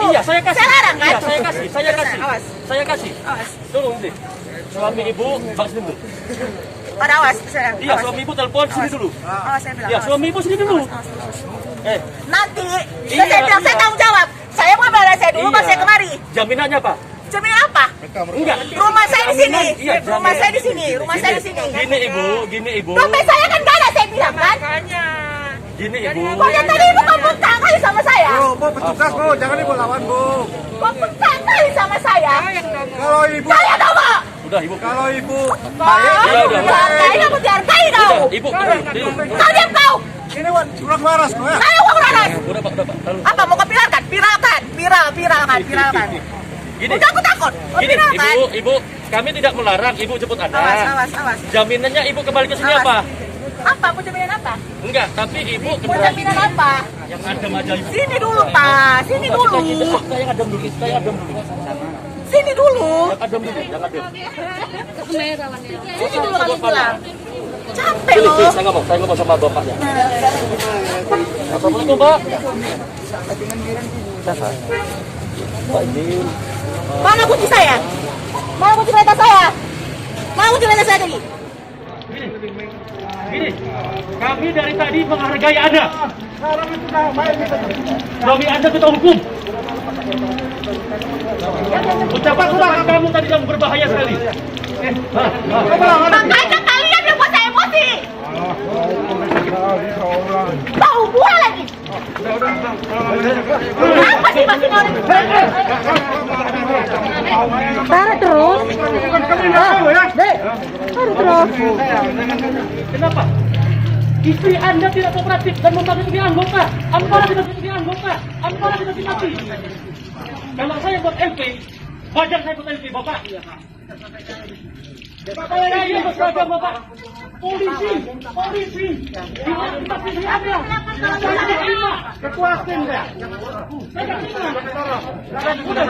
Iya, saya kasih. Saya larang kan? Iya, saya kasih. Awas. Saya kasih. Awas. Tolong deh. Suami ibu, Bang sini dulu. Ada awas, saya. Iya, suami ibu telepon sini dulu. Awas, saya bilang. Iya, suami ibu sini dulu. Nanti, Iya, saya bilang saya tanggung jawab. Saya mau bela saya dulu, pas saya kemari. Jaminannya apa? Jaminan apa? Enggak. Rumah saya di sini. Iya, Rumah saya di sini. Rumah saya di sini. Gini ibu. Dompet saya kan gak ada, saya bilang kan. Gini ibu. Pokoknya tadi ibu kompeten kali sama saya. Bu, petugas bu, jangan ibu lawan bu. Kompeten kali sama saya. Kalau ibu, Saya tahu nggak? Udah ibu. kalau ibu, Iya, udah. Dihargai kamu, dihargai kau. Udah, ibu. Kau diam kau. ini wan surat waras kok ya. Saya uang raras. Udah pak. Lalu. Apa mau kau viralkan? Viralkan. Gini. Udah aku takut. Mau Gini, viralkan. ibu, kami tidak melarang ibu jemput Anda. Awas. Jaminannya ibu kembali ke sini Awas. apa? Apa? Mau jaminan apa? Enggak, tapi ibu Mau jaminan apa? yang adem aja ibu. Sini dulu, Pak. Sini dulu. Saya adem dulu. Sini dulu. Yang adem dulu, yang adem. Sini dulu kami bilang. Capek loh. Saya ngomong sama bapaknya. Assalamualaikum, Pak. Pak Jin. Mana kunci saya? Mana kunci kereta saya? Mana kunci kereta saya tadi? Gini, kami dari tadi menghargai Anda. Suami Anda kita hukum. Ucapan kamu tadi yang berbahaya sekali. Makanya kalian yang buat saya emosi. Tahu gua lagi. Apa sih masih mau? Taruh terus. Taruh terus. Kenapa? Istri Anda tidak kooperatif dan membantu ini anggota. Ampara tidak jadi anggota. Ampara tidak dimati. Kalau saya buat LP, wajar saya buat LP, Bapak. Saya ini berseragam, Bapak. Polisi. Di mana tempat istri Anda? Saya tidak terima. Ketua tim saya. Saya tidak terima. Udah.